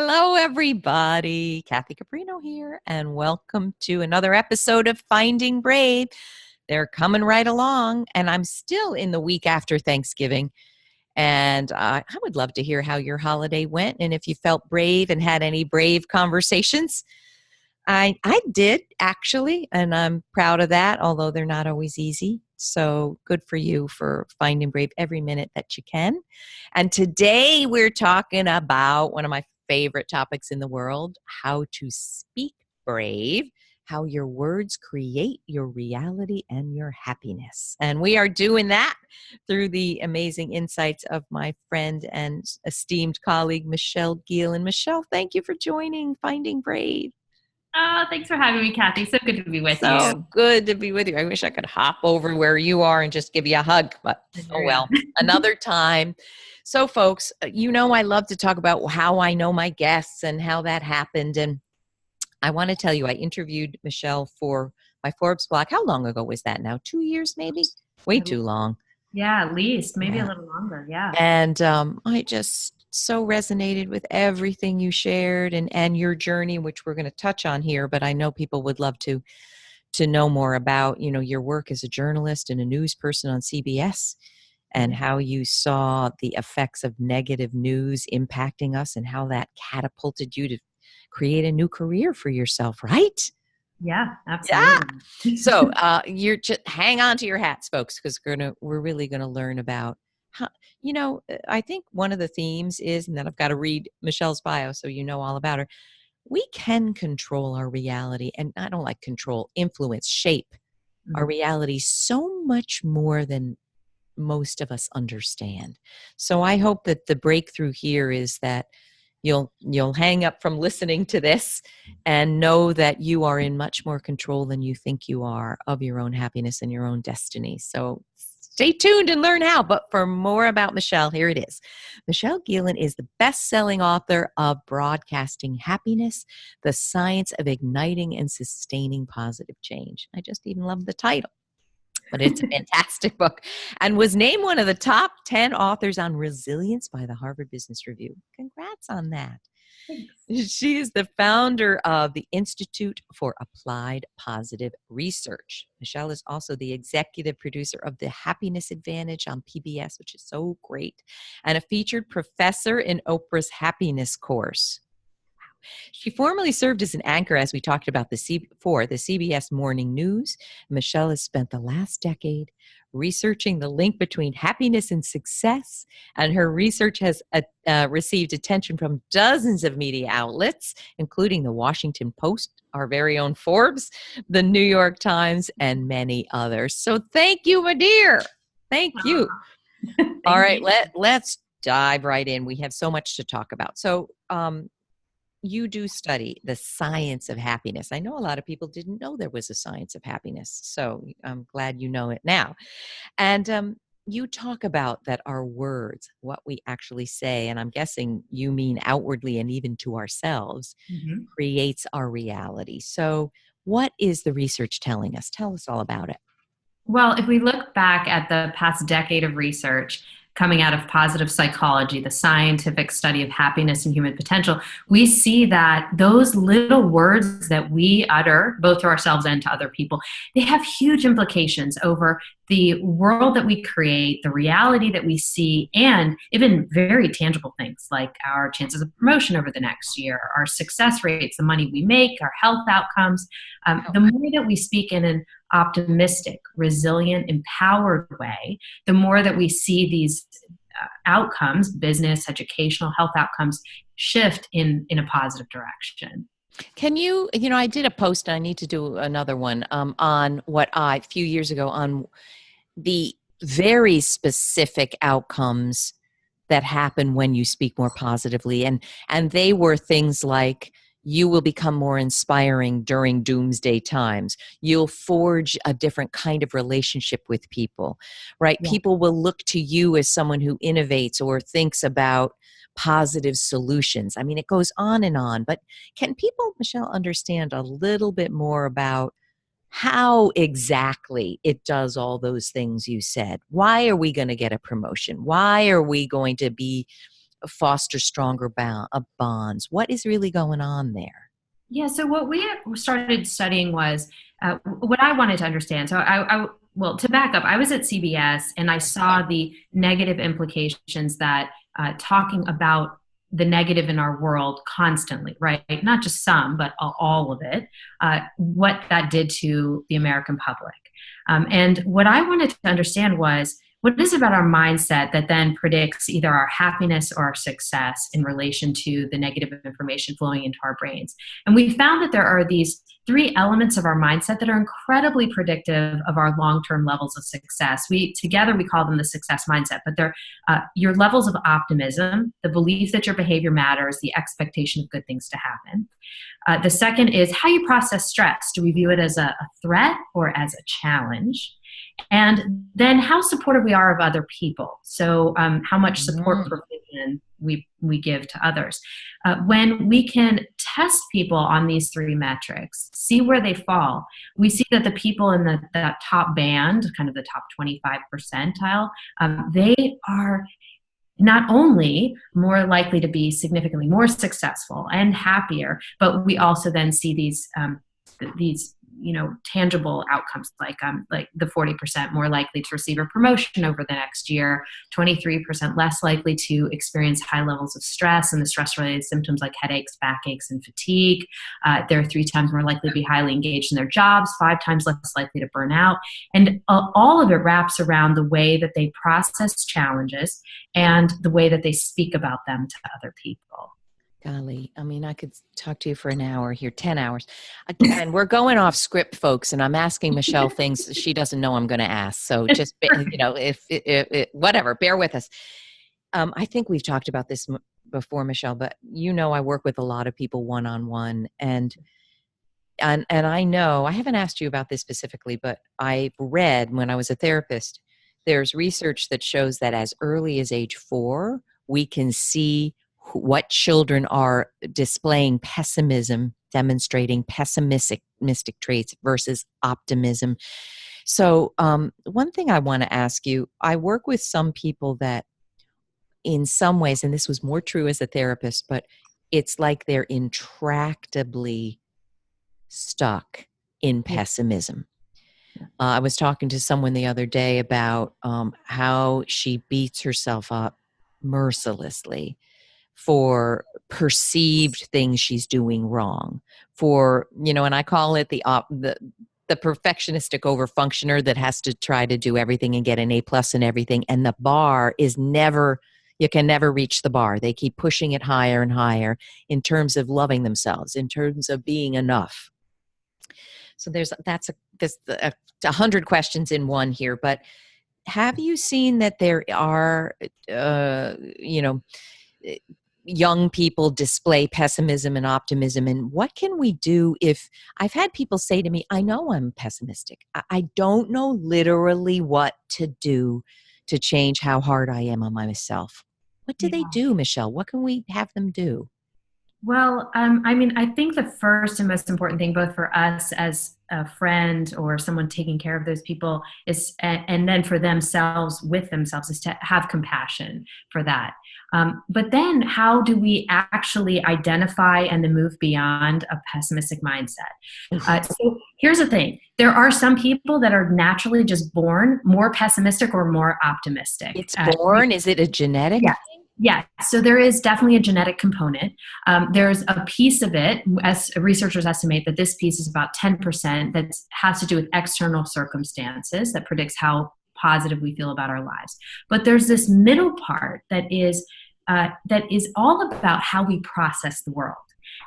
Hello, everybody. Kathy Caprino here, and welcome to another episode of Finding Brave. They're coming right along, and I'm still in the week after Thanksgiving. And I would love to hear how your holiday went and if you felt brave and had any brave conversations. I did, actually, and I'm proud of that, although they're not always easy. So good for you for finding brave every minute that you can. And today we're talking about one of my favorite topics in the world, how to speak brave, how your words create your reality and your happiness. And we are doing that through the amazing insights of my friend and esteemed colleague, Michelle Gielan. Michelle, thank you for joining Finding Brave. Oh, thanks for having me, Kathy. So good to be with you. So good to be with you. I wish I could hop over where you are and just give you a hug, but oh well, another time. So folks, you know I love to talk about how I know my guests and how that happened. And I want to tell you, I interviewed Michelle for my Forbes blog. How long ago was that now? 2 years maybe? Way too long. Yeah, at least. Maybe a little longer, yeah. And I just so resonated with everything you shared and your journey, which we're going to touch on here, but I know people would love to know more about, you know, your work as a journalist and a news person on CBS and how you saw the effects of negative news impacting us and how that catapulted you to create a new career for yourself, right? Yeah, absolutely. Yeah. So you're just hang on to your hats, folks, because we're really going to learn about how, you know, I think one of the themes is, and then I've got to read Michelle's bio so you know all about her. We can control our reality, and I don't like control, influence, shape our reality so much more than most of us understand. So I hope that the breakthrough here is that you'll hang up from listening to this and know that you are in much more control than you think you are of your own happiness and your own destiny. So stay tuned and learn how. But for more about Michelle, here it is. Michelle Gielan is the best-selling author of Broadcasting Happiness, The Science of Igniting and Sustaining Positive Change. I just even love the title. But it's a fantastic book and was named one of the top 10 authors on resilience by the Harvard Business Review. Congrats on that. Thanks. She is the founder of the Institute for Applied Positive Research. Michelle is also the executive producer of The Happiness Advantage on PBS, which is so great, and a featured professor in Oprah's happiness course. She formerly served as an anchor, as we talked about, for the CBS Morning News. Michelle has spent the last decade researching the link between happiness and success, and her research has received attention from dozens of media outlets, including the Washington Post, our very own Forbes, the New York Times, and many others. So thank you, my dear. Thank you. All right, let's dive right in. We have so much to talk about. So, you do study the science of happiness. I know a lot of people didn't know there was a science of happiness, so I'm glad you know it now. And you talk about that our words, what we actually say, and I'm guessing you mean outwardly and even to ourselves, creates our reality. So what is the research telling us? Tell us all about it. Well, if we look back at the past decade of research coming out of positive psychology, the scientific study of happiness and human potential, we see that those little words that we utter, both to ourselves and to other people, they have huge implications over the world that we create, the reality that we see, and even very tangible things like our chances of promotion over the next year, our success rates, the money we make, our health outcomes. The more that we speak in an optimistic, resilient, empowered way, the more that we see these outcomes, business, educational, health outcomes, shift in a positive direction. Can you know, I did a post, and I need to do another one on what a few years ago on the very specific outcomes that happen when you speak more positively. And they were things like, you will become more inspiring during doomsday times. You'll forge a different kind of relationship with people, right? Yeah. People will look to you as someone who innovates or thinks about positive solutions. I mean, it goes on, but can people, Michelle, understand a little bit more about how exactly it does all those things you said? Why are we going to get a promotion? Why are we going to be foster stronger bonds? What is really going on there? Yeah, so what we started studying was what I wanted to understand. So well, to back up, I was at CBS and I saw the negative implications that talking about the negative in our world constantly, right? Not just some, but all of it, what that did to the American public. And what I wanted to understand was, what is it about our mindset that then predicts either our happiness or our success in relation to the negative information flowing into our brains? And we found that there are these three elements of our mindset that are incredibly predictive of our long-term levels of success. Together we call them the success mindset, but they're your levels of optimism, the belief that your behavior matters, the expectation of good things to happen. The second is how you process stress. Do we view it as a threat or as a challenge? And then how supportive we are of other people. So how much support provision we give to others. When we can test people on these three metrics, see where they fall, we see that the people in that top band, kind of the top 25 percentile, they are not only more likely to be significantly more successful and happier, but we also then see these tangible outcomes like the 40% more likely to receive a promotion over the next year, 23% less likely to experience high levels of stress and the stress-related symptoms like headaches, backaches, and fatigue. They're 3 times more likely to be highly engaged in their jobs, 5 times less likely to burn out. And all of it wraps around the way that they process challenges and the way that they speak about them to other people. Golly, I mean, I could talk to you for an hour here, 10 hours. Again, we're going off script, folks, and I'm asking Michelle things she doesn't know I'm going to ask. So just, if whatever, bear with us. I think we've talked about this before, Michelle, but I work with a lot of people one-on-one, and I know, I haven't asked you about this specifically, but I read when I was a therapist, there's research that shows that as early as age 4, we can see what children are displaying pessimism, demonstrating pessimistic traits versus optimism. So one thing I want to ask you, I work with some people that in some ways, and this was more true as a therapist, but it's like they're intractably stuck in pessimism. I was talking to someone the other day about how she beats herself up mercilessly for perceived things she's doing wrong, for, and I call it the perfectionistic overfunctioner that has to try to do everything and get an A+ in everything. And the bar is you can never reach the bar. They keep pushing it higher and higher in terms of loving themselves, in terms of being enough. So there's 100 questions in one here, but have you seen that there are, young people display pessimism and optimism, and what can we do if I've had people say to me, I know I'm pessimistic. I don't know literally what to do to change how hard I am on myself. What do they do, Michelle? What can we have them do? Well, I think the first and most important thing, both for us as a friend or someone taking care of those people, is, and then for themselves with themselves, is to have compassion for that. But then how do we actually identify and then move beyond a pessimistic mindset? So here's the thing. There are some people that are naturally just born more pessimistic or more optimistic. It's born? Is it a genetic thing? Yeah, so there is definitely a genetic component. There's a piece of it, as researchers estimate that this piece is about 10%, that has to do with external circumstances that predicts how positive we feel about our lives. But there's this middle part that is all about how we process the world.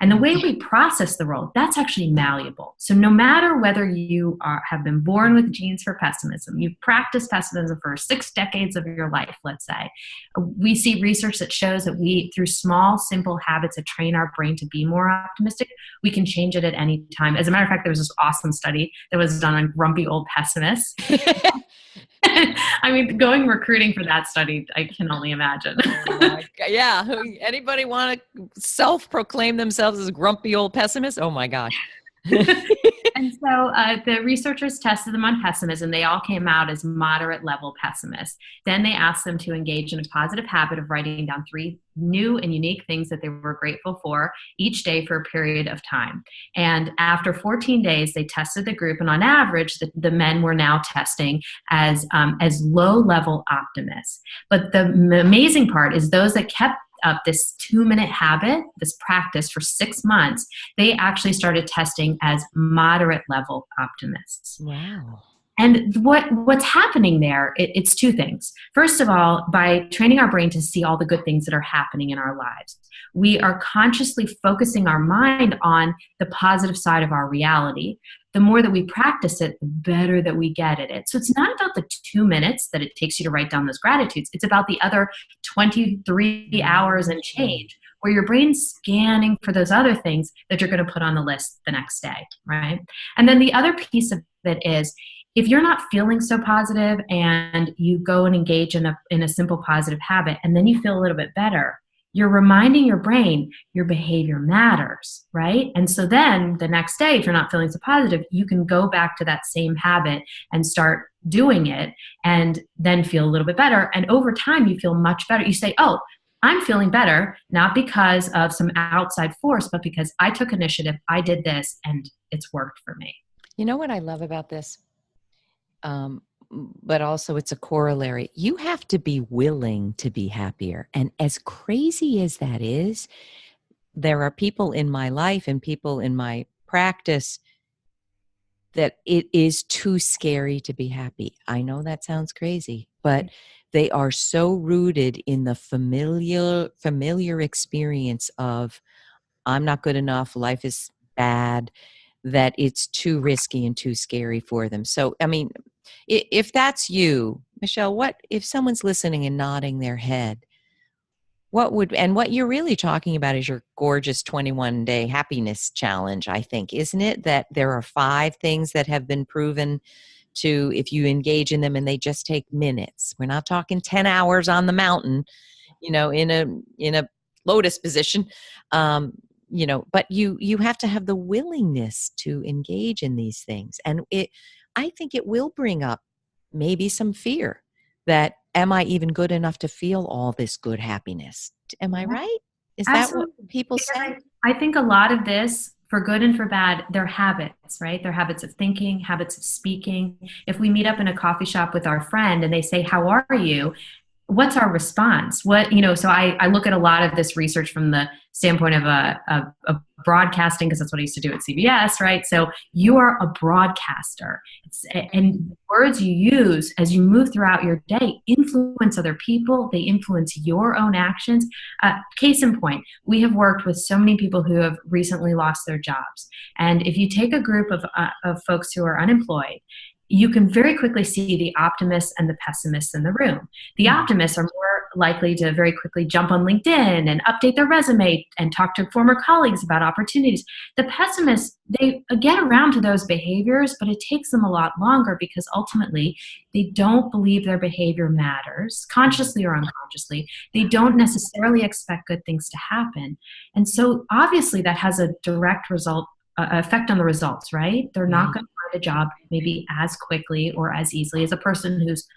And the way we process the world, that's actually malleable. So no matter whether you have been born with genes for pessimism, you've practiced pessimism for 6 decades of your life, let's say, we see research that shows that through small, simple habits that train our brain to be more optimistic, we can change it at any time. As a matter of fact, there was this awesome study that was done on grumpy old pessimists. I mean, going recruiting for that study, I can only imagine. Yeah. Anybody want to self-proclaim themselves as grumpy old pessimists? Oh my gosh. And so the researchers tested them on pessimism. They all came out as moderate level pessimists. Then they asked them to engage in a positive habit of writing down 3 new and unique things that they were grateful for each day for a period of time. And after 14 days, they tested the group, and on average, the men were now testing as low-level optimists. But the amazing part is those that kept up this 2-minute habit, this practice for 6 months, they actually started testing as moderate level optimists. Wow. And what's happening there, it's 2 things. First of all, by training our brain to see all the good things that are happening in our lives, we are consciously focusing our mind on the positive side of our reality. The more that we practice it, the better that we get at it. So it's not about the 2 minutes that it takes you to write down those gratitudes. It's about the other 23 hours and change where your brain's scanning for those other things that you're going to put on the list the next day, right? And then the other piece of it is, if you're not feeling so positive and you go and engage in a simple positive habit and then you feel a little bit better, you're reminding your brain your behavior matters, right? And so then the next day, if you're not feeling so positive, you can go back to that same habit and start doing it and then feel a little bit better. And over time, you feel much better. You say, oh, I'm feeling better, not because of some outside force, but because I took initiative, I did this, and it's worked for me. You know what I love about this? But also it's a corollary. You have to be willing to be happier. And as crazy as that is, there are people in my life and people in my practice that it is too scary to be happy. I know that sounds crazy, but they are so rooted in the familiar experience of I'm not good enough, life is bad, that it's too risky and too scary for them. So, I mean, if that's you, Michelle, what if someone's listening and nodding their head, what you're really talking about is your gorgeous 21-day happiness challenge, I think, isn't it? That there are 5 things that have been proven to, if you engage in them and they just take minutes. We're not talking 10 hours on the mountain, in a lotus position. But you have to have the willingness to engage in these things. And I think it will bring up maybe some fear that, am I even good enough to feel all this good happiness? Am I right? Is Absolutely. that what people say? I think a lot of this, for good and for bad, they're habits, right? They're habits of thinking, habits of speaking. If we meet up in a coffee shop with our friend and they say, how are you? What's our response? So I look at a lot of this research from the standpoint of broadcasting, because that's what I used to do at CBS, right? So you are a broadcaster. And the words you use as you move throughout your day influence other people. They influence your own actions. Case in point, we have worked with so many people who have recently lost their jobs. And if you take a group of folks who are unemployed, you can very quickly see the optimists and the pessimists in the room. The optimists are more likely to very quickly jump on LinkedIn and update their resume and talk to former colleagues about opportunities. The pessimists, they get around to those behaviors, but it takes them a lot longer because ultimately they don't believe their behavior matters, consciously or unconsciously. They don't necessarily expect good things to happen. And so obviously that has a direct effect on the results, right? They're not going to find a job maybe as quickly or as easily as a person who's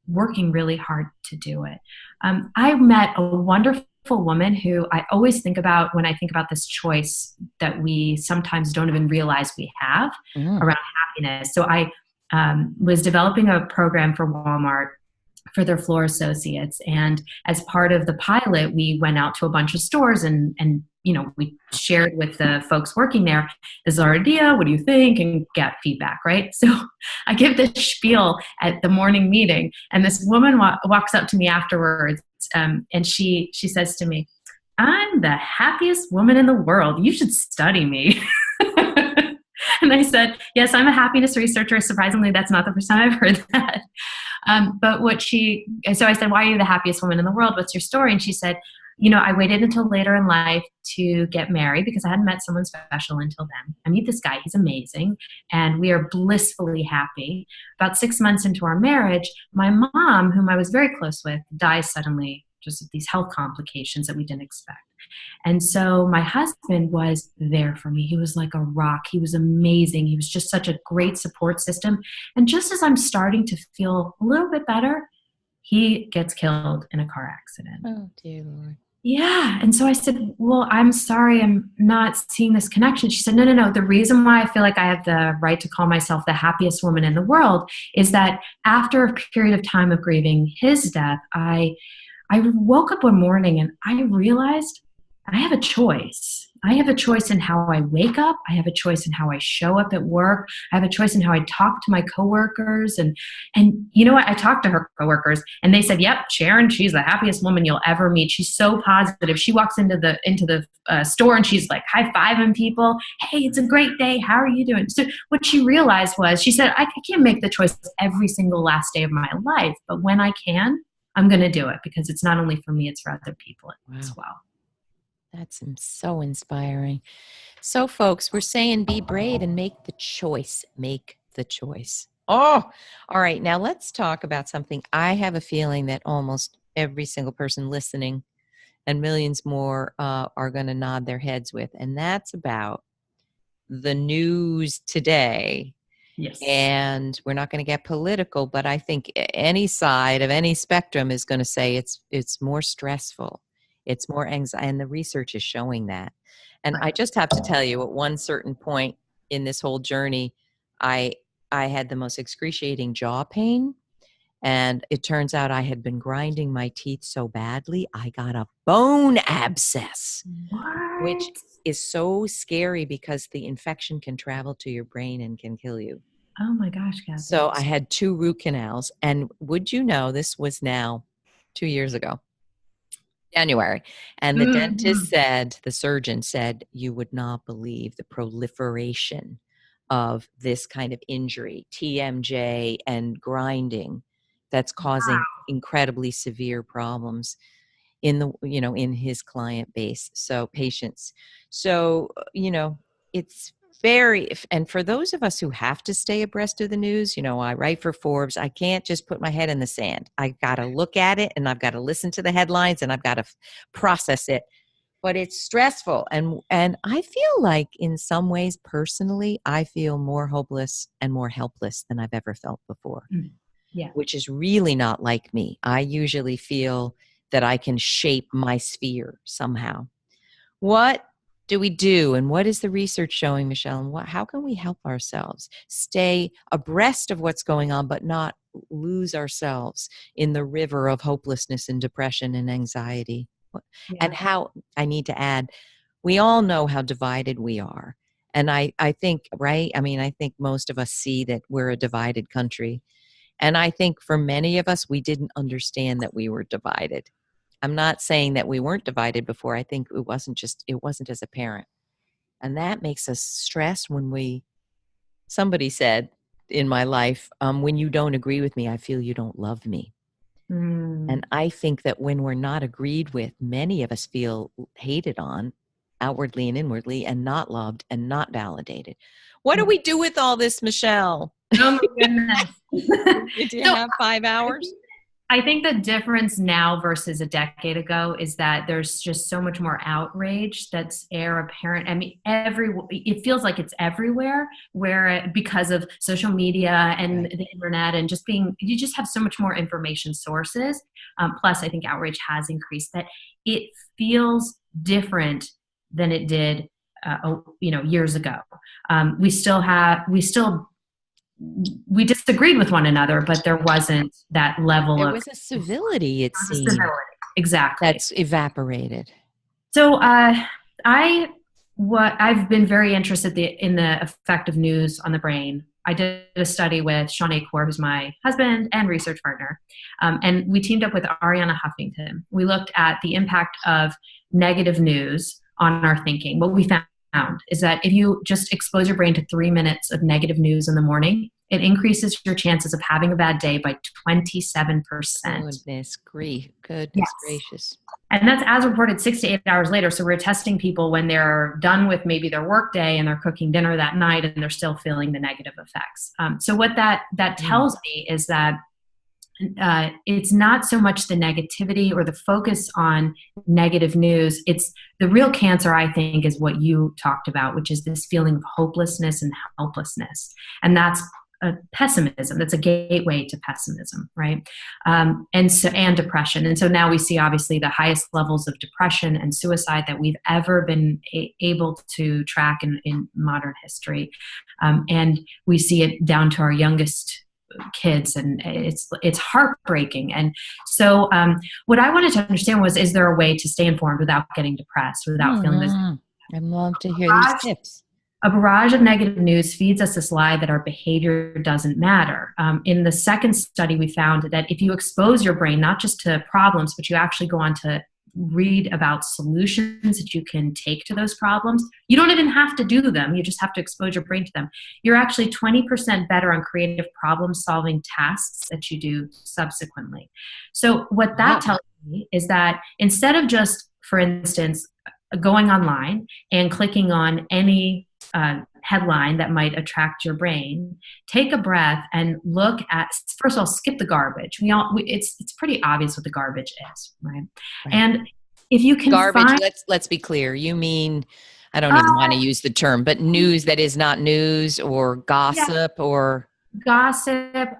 working really hard to do it. I met a wonderful woman who I always think about when I think about this choice that we sometimes don't even realize we have around happiness. So I was developing a program for Walmart for their floor associates. And as part of the pilot, we went out to a bunch of stores and we shared with the folks working there, this is our idea, what do you think, and get feedback, right? So I give this spiel at the morning meeting, and this woman walks up to me afterwards, and she says to me, I'm the happiest woman in the world. You should study me. And I said, yes, I'm a happiness researcher. Surprisingly, that's not the first time I've heard that. So I said, why are you the happiest woman in the world? What's your story? And she said, I waited until later in life to get married because I hadn't met someone special until then. I meet this guy, he's amazing, and we are blissfully happy. About 6 months into our marriage, my mom, whom I was very close with, dies suddenly, just these health complications that we didn't expect. And so my husband was there for me. He was like a rock. He was amazing. He was just such a great support system. And just as I'm starting to feel a little bit better, he gets killed in a car accident. Oh, dear Lord. Yeah. And so I said, well, I'm sorry, I'm not seeing this connection. She said, no, no, no. The reason why I feel like I have the right to call myself the happiest woman in the world is that after a period of time of grieving his death, I woke up one morning and I realized I have a choice. I have a choice in how I wake up. I have a choice in how I show up at work. I have a choice in how I talk to my coworkers. And you know what? I talked to her coworkers and they said, yep, Sharon, she's the happiest woman you'll ever meet. She's so positive. She walks into the store and she's like high-fiving people. Hey, it's a great day. How are you doing? So what she realized was, she said, I can't make the choice every single last day of my life, but when I can, I'm going to do it because it's not only for me, it's for other people as well. That's so inspiring. So, folks, we're saying be brave and make the choice. Make the choice. Oh, all right. Now let's talk about something I have a feeling that almost every single person listening and millions more are going to nod their heads with. And that's about the news today. Yes. And we're not going to get political, but I think any side of any spectrum is going to say it's more stressful. It's more anxiety, and the research is showing that. And I just have to tell you, at one certain point in this whole journey, I had the most excruciating jaw pain. And it turns out I had been grinding my teeth so badly, I got a bone abscess, which is so scary because the infection can travel to your brain and can kill you. Oh my gosh, Kathy. So I had 2 root canals. And would you know, this was now 2 years ago. January. And the dentist said, the surgeon said, you would not believe the proliferation of this kind of injury, TMJ and grinding, that's causing incredibly severe problems in the, in his client base. So patients. So, it's very, and for those of us who have to stay abreast of the news, I write for Forbes. I can't just put my head in the sand. I got to look at it and I've got to listen to the headlines and I've got to process it. But it's stressful. And I feel like in some ways, personally, I feel more hopeless and more helpless than I've ever felt before, which is really not like me. I usually feel that I can shape my sphere somehow. What do we do? And what is the research showing, Michelle? And how can we help ourselves stay abreast of what's going on, but not lose ourselves in the river of hopelessness and depression and anxiety? And how, I need to add, we all know how divided we are. And I think, right? I mean, I think most of us see that we're a divided country. And I think for many of us, we didn't understand that we were divided. I'm not saying that we weren't divided before. I think it wasn't as apparent. And that makes us stress when somebody said in my life, when you don't agree with me, I feel you don't love me. And I think that when we're not agreed with, many of us feel hated on outwardly and inwardly and not loved and not validated. What do we do with all this, Michelle? Oh my goodness. Do you have 5 hours? I think the difference now versus a decade ago is that there's just so much more outrage that's apparent. I mean, it feels like it's everywhere because of social media and the internet and you just have so much more information sources. Plus, I think outrage has increased, that it feels different than it did, years ago. We disagreed with one another, but there wasn't that level there was a civility, it seems. Exactly. That's evaporated. So I've been very interested in the effect of news on the brain. I did a study with Sean Acor, who's my husband and research partner, and we teamed up with Ariana Huffington. We looked at the impact of negative news on our thinking. What we found is that if you just expose your brain to 3 minutes of negative news in the morning, it increases your chances of having a bad day by 27%. Goodness gracious. And that's as reported 6 to 8 hours later. So we're testing people when they're done with maybe their work day and they're cooking dinner that night and they're still feeling the negative effects. So what that tells me is that it's not so much the negativity or the focus on negative news. It's the real cancer, I think, is what you talked about, which is this feeling of hopelessness and helplessness. And that's pessimism. That's a gateway to pessimism, right? And depression. And so now we see obviously the highest levels of depression and suicide that we've ever been able to track in modern history. And we see it down to our youngest kids, and it's heartbreaking. And so what I wanted to understand was, is there a way to stay informed without getting depressed, without feeling this? I'd love to hear these tips. A barrage of negative news feeds us this lie that our behavior doesn't matter. In the second study, we found that if you expose your brain not just to problems, but you actually go on to read about solutions that you can take to those problems, you don't even have to do them. You just have to expose your brain to them. You're actually 20% better on creative problem-solving tasks that you do subsequently. So what that tells me is that instead of just, for instance, going online and clicking on any headline that might attract your brain, take a breath and look at, first of all, skip the garbage. It's pretty obvious what the garbage is, right? And if you can garbage, let's be clear. You mean, I don't even want to use the term, but news that is not news, or gossip, or gossip,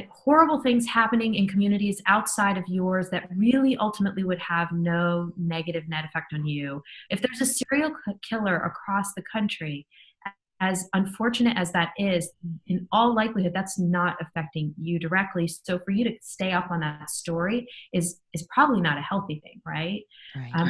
horrible things happening in communities outside of yours that really ultimately would have no negative net effect on you. If there's a serial killer across the country, as unfortunate as that is, in all likelihood, that's not affecting you directly. So for you to stay up on that story is probably not a healthy thing, right?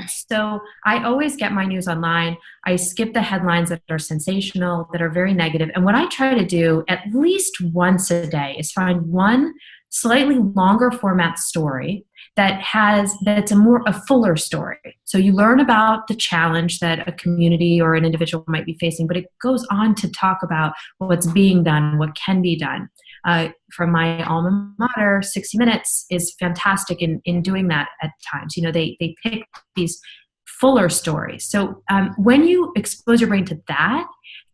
So I always get my news online. I skip the headlines that are sensational, that are very negative. And what I try to do at least once a day is find one slightly longer format story that's a fuller story. So you learn about the challenge that a community or an individual might be facing, but it goes on to talk about what's being done, what can be done. From my alma mater, 60 Minutes is fantastic in doing that at times. You know, they pick these fuller stories. So when you expose your brain to that,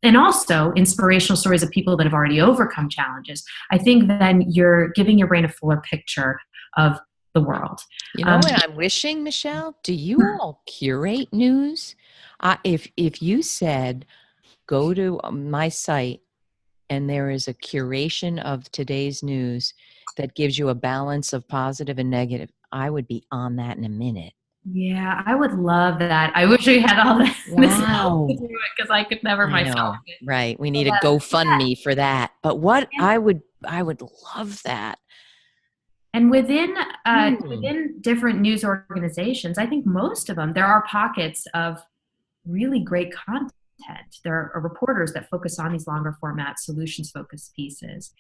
and also inspirational stories of people that have already overcome challenges, I think then you're giving your brain a fuller picture of the world. You know what I'm wishing, Michelle? Do you all curate news? If you said, go to my site and there is a curation of today's news that gives you a balance of positive and negative, I would be on that in a minute. Yeah, I would love that. I wish we had all this because I could never myself. Right. We need a GoFundMe for that. But I would love that. And within different news organizations, I think most of them, there are pockets of really great content. There are reporters that focus on these longer format solutions-focused pieces.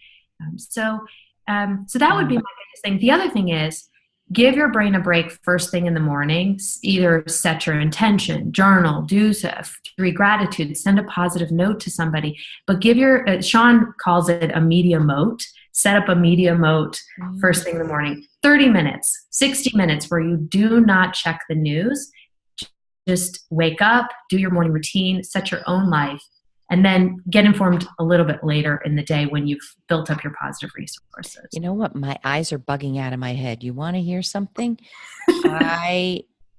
So that would be my biggest thing. The other thing is, give your brain a break first thing in the morning. Either set your intention, journal, do 3 gratitudes, send a positive note to somebody. But give Sean calls it a media moat. Set up a media moat first thing in the morning. 30 minutes, 60 minutes where you do not check the news. Just wake up, do your morning routine, set your own life, and then get informed a little bit later in the day when you've built up your positive resources. You know what? My eyes are bugging out of my head. You want to hear something?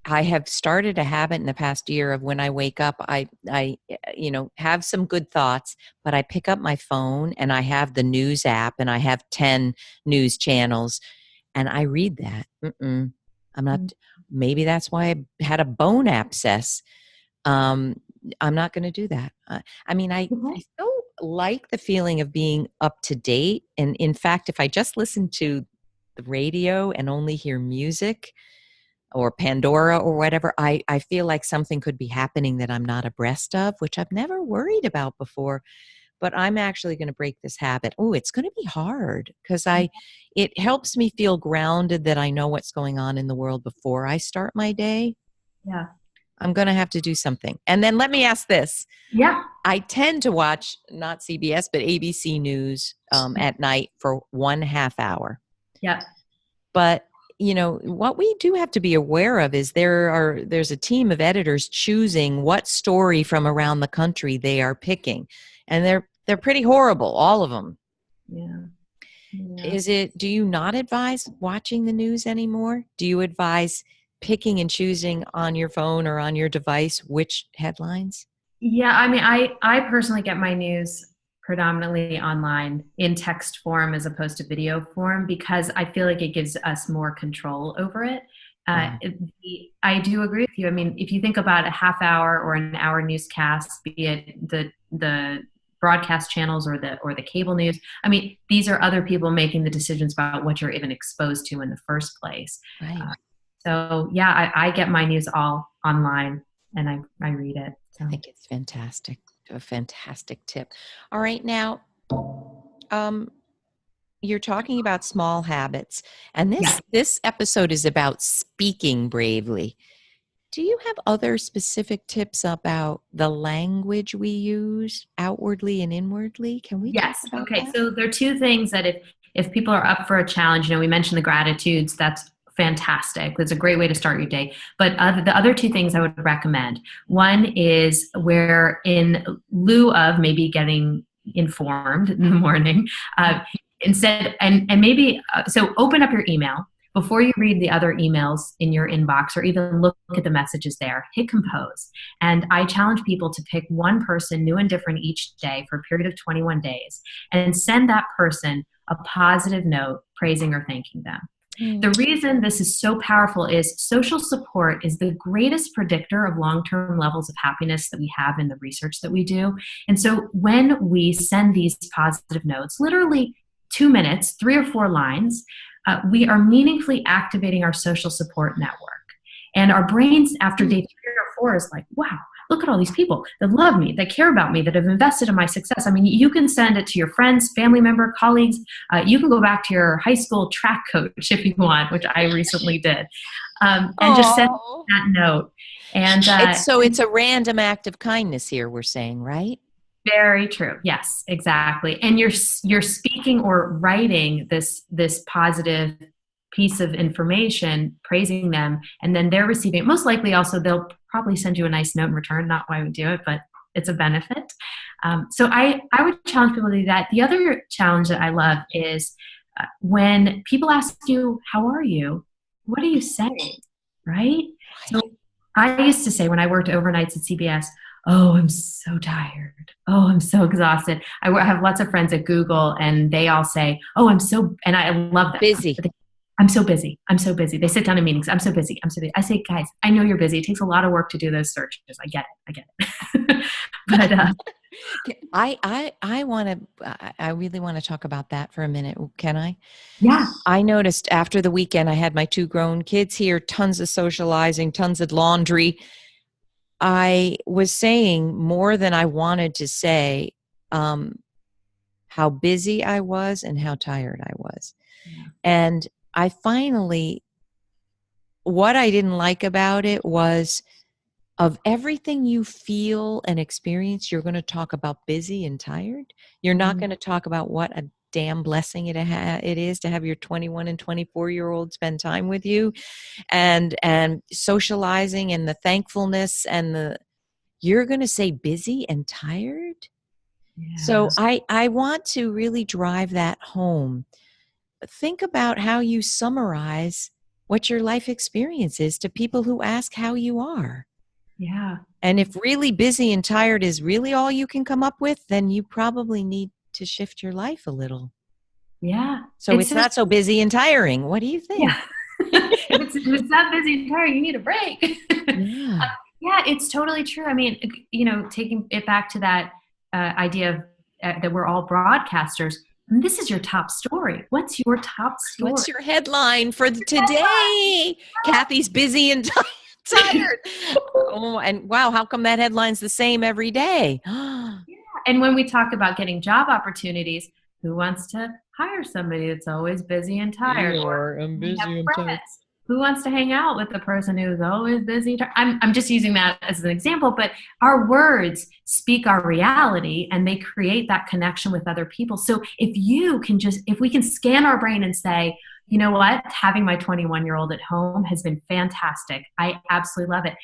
I have started a habit in the past year of when I wake up, I have some good thoughts, but I pick up my phone and I have the news app and I have 10 news channels and I read that. I'm not, maybe that's why I had a bone abscess. I'm not going to do that. I still like the feeling of being up to date. And in fact, if I just listen to the radio and only hear music or Pandora or whatever, I feel like something could be happening that I'm not abreast of, which I've never worried about before. But I'm actually going to break this habit. Oh, it's going to be hard because it helps me feel grounded that I know what's going on in the world before I start my day. Yeah. I'm going to have to do something. And then let me ask this. Yeah. I tend to watch not CBS, but ABC News at night for 1/2 hour. Yeah. But, what we do have to be aware of is there's a team of editors choosing what story from around the country they are picking. And they're pretty horrible, all of them. Yeah. Yeah. Do you not advise watching the news anymore? Do you advise picking and choosing on your phone or on your device which headlines? Yeah, I mean, I personally get my news predominantly online in text form as opposed to video form because I feel like it gives us more control over it. Wow. I do agree with you. I mean, if you think about a half hour or an hour newscast, be it the broadcast channels or the cable news, I mean, these are other people making the decisions about what you're even exposed to in the first place. Right. So yeah, I get my news all online and I read it. I So think it's fantastic. A fantastic tip. All right, now, um, you're talking about small habits, and yeah. this episode is about speaking bravely. Do you have other specific tips about the language we use outwardly and inwardly? Can we talk Yes. about Okay. that? So there are two things that if people are up for a challenge, we mentioned the gratitudes. That's fantastic. That's a great way to start your day. But the other two things I would recommend. One is where in lieu of maybe getting informed in the morning, instead and maybe so open up your email before you read the other emails in your inbox or even look at the messages there. Hit compose. And I challenge people to pick one person new and different each day for a period of 21 days and send that person a positive note praising or thanking them. Mm. The reason this is so powerful is social support is the greatest predictor of long-term levels of happiness that we have in the research that we do. And so when we send these positive notes, literally 2 minutes, 3 or 4 lines, we are meaningfully activating our social support network. And our brains after day 3 or 4 is like, wow, look at all these people that love me, that care about me, that have invested in my success. I mean, you can send it to your friends, family member, colleagues. You can go back to your high school track coach if you want, which I recently did, and just send Oh, that note. And it's a random act of kindness here, we're saying, right? very true. Yes, exactly. And you're speaking or writing this positive piece of information, praising them, and then they're receiving it. Most likely, also they'll probably send you a nice note in return. Not why we do it, but it's a benefit. So I would challenge people to do that. The other challenge that I love is when people ask you, "How are you?" What do you say? Right? So Right. I used to say when I worked overnights at CBS, oh, I'm so tired. Oh, I'm so exhausted. I have lots of friends at Google and they all say, oh, and I love that. Busy. I'm so busy. I'm so busy. They sit down in meetings. I'm so busy. I'm so busy. I say, guys, I know you're busy. It takes a lot of work to do those searches. I get it. I get it. But I really want to talk about that for a minute. Can I? yeah, I noticed after the weekend, I had my 2 grown kids here, tons of socializing, tons of laundry. I was saying more than I wanted to say, um, how busy I was and how tired I was. yeah, And I finally, what I didn't like about it was of everything you feel and experience, you're going to talk about busy and tired. You're not mm, going to talk about what a damn blessing it is to have your 21 and 24-year-old spend time with you and socializing and the thankfulness and the you're going to say busy and tired. yeah, So I want to really drive that home. Think about how you summarize what your life experience is to people who ask how you are. yeah, And if really busy and tired is really all you can come up with, then you probably need to shift your life a little. yeah. So it's not so busy and tiring. What do you think? Yeah. If it's that busy and tired, you need a break. Yeah. Yeah, it's totally true. I mean, taking it back to that idea of that we're all broadcasters. And this is your top story. What's your top story? What's your headline for today? Kathy's busy and tired. Oh, and wow, how come that headline's the same every day? And when we talk about getting job opportunities, who wants to hire somebody that's always busy and tired? Or I'm we have busy and tired. friends. Who wants to hang out with the person who's always busy? I'm just using that as an example, but our words speak our reality and they create that connection with other people. So if we can scan our brain and say, you know what, having my 21-year-old at home has been fantastic. I absolutely love it.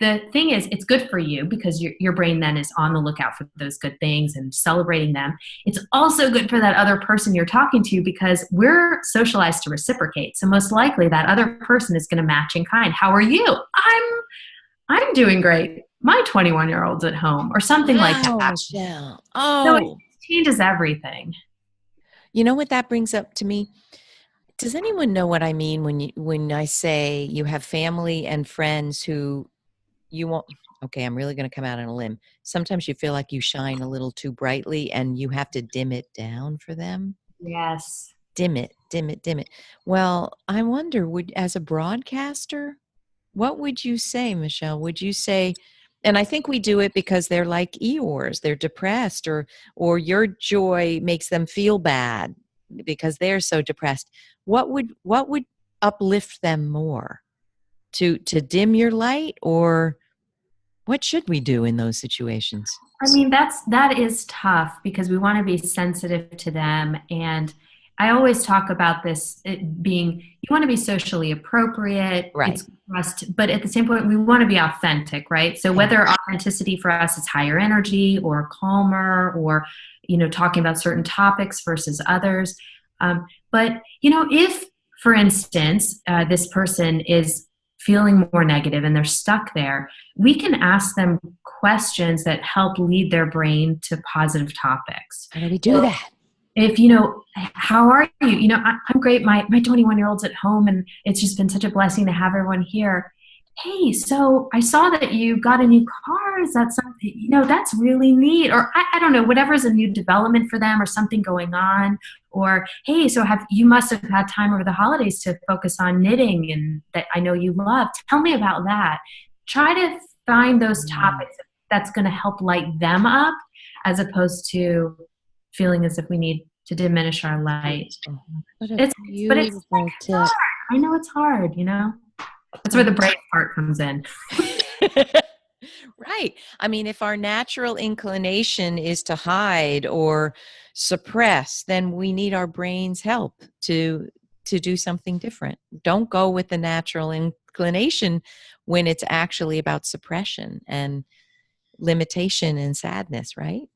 the thing is, it's good for you because your brain then is on the lookout for those good things and celebrating them. It's also good for that other person you're talking to because we're socialized to reciprocate. So most likely that other person is going to match in kind. How are you? I'm doing great. My 21-year-old's at home or something like Wow, that. Michelle. So it Oh, changes everything. you know what that brings up to me? Does anyone know what I mean when I say you have family and friends who you won't? Okay, I'm really going to come out on a limb. Sometimes you feel like you shine a little too brightly and you have to dim it down for them. Yes. Dim it, dim it, dim it. Well, I wonder, as a broadcaster, what would you say, Michelle? Would you say, and I think we do it because they're like Eeyores, they're depressed, or your joy makes them feel bad because they're so depressed. What would uplift them more? To dim your light, or what should we do in those situations? I mean, that is tough because we want to be sensitive to them. And I always talk about this it being you want to be socially appropriate. Right. It's trust, but at the same point, we want to be authentic, right? So Yeah. whether authenticity for us is higher energy or calmer, or talking about certain topics versus others. But if, for instance, this person is feeling more negative and they're stuck there, we can ask them questions that help lead their brain to positive topics. How do we do that? If how are you? I'm great. My 21-year-old's at home, and it's just been such a blessing to have everyone here. Hey, so I saw that you got a new car. Is that something, that's really neat? Or I don't know, whatever is a new development for them or something going on. Or, hey, so you must have had time over the holidays to focus on knitting and that I know you love. Tell me about that. Try to find those topics that's going to help light them up as opposed to feeling as if we need to diminish our light. What a But it's beautiful tip. hard. I know it's hard, That's where the brave part comes in. Right. I mean, if our natural inclination is to hide or suppress, then we need our brain's help to do something different. Don't go with the natural inclination when it's actually about suppression and limitation and sadness, right?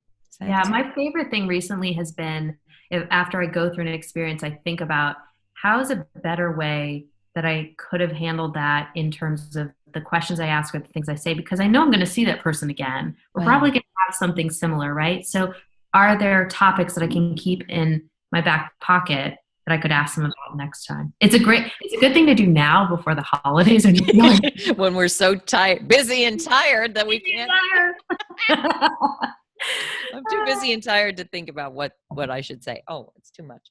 Yeah, my favorite thing recently has been after I go through an experience, I think about how is a better way that I could have handled that in terms of the questions I ask or the things I say, because I know I'm going to see that person again. We're probably going to have something similar, right? So are there topics that I can keep in my back pocket that I could ask them about next time? It's a good thing to do now before the holidays when we're so tired, busy and tired that we can't. I'm too busy and tired to think about what I should say. Oh, it's too much.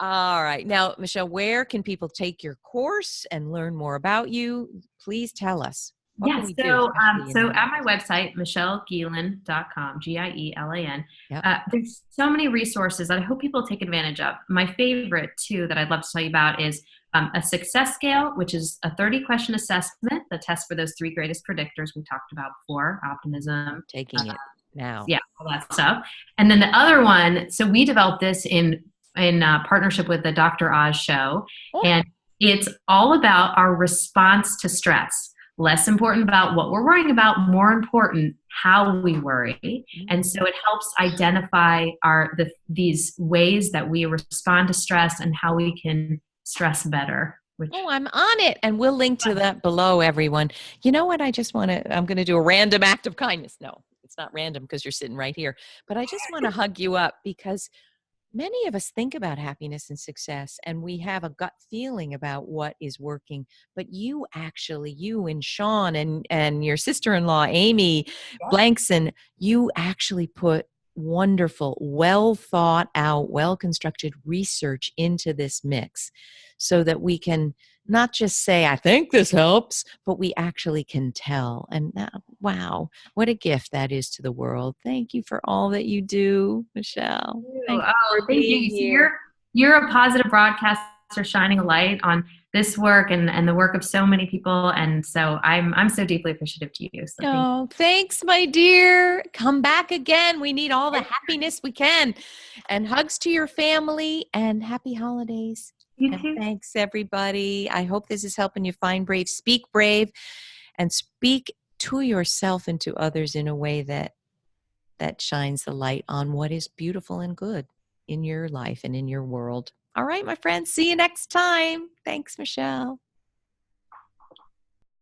All right. Now, Michelle, where can people take your course and learn more about you? Please tell us. What can we do? So at my website, michellegielan.com, Gielan, Yep. There's so many resources that I hope people take advantage of. My favorite, too, that I'd love to tell you about is a success scale, which is a 30-question assessment that tests for those 3 greatest predictors we talked about before: optimism, taking it now. Yeah, all that stuff. And then the other one, so we developed this in partnership with the Dr. Oz show, and it's all about our response to stress. Less important about what we're worrying about, more important how we worry. And so it helps identify these ways that we respond to stress and how we can stress better. I'm on it. And we'll link to that below, everyone. You know what? I'm going to do a random act of kindness. No, it's not random because you're sitting right here. But I just want to hug you up because many of us think about happiness and success and we have a gut feeling about what is working. But you and Sean and your sister-in-law, Amy Blankson, you actually put wonderful, well thought out, well constructed research into this mix so that we can not just say, I think this helps, but we actually can tell. And wow, what a gift that is to the world. Thank you for all that you do, Michelle. Thank you. So you're a positive broadcaster shining a light on this work and the work of so many people. And so I'm so deeply appreciative to you. So thanks, my dear. Come back again. We need all the happiness we can. And hugs to your family and happy holidays. You too. Thanks, everybody. I hope this is helping you find brave, speak brave, and speak to yourself and to others in a way that shines the light on what is beautiful and good in your life and in your world. All right, my friends, see you next time. Thanks, Michelle.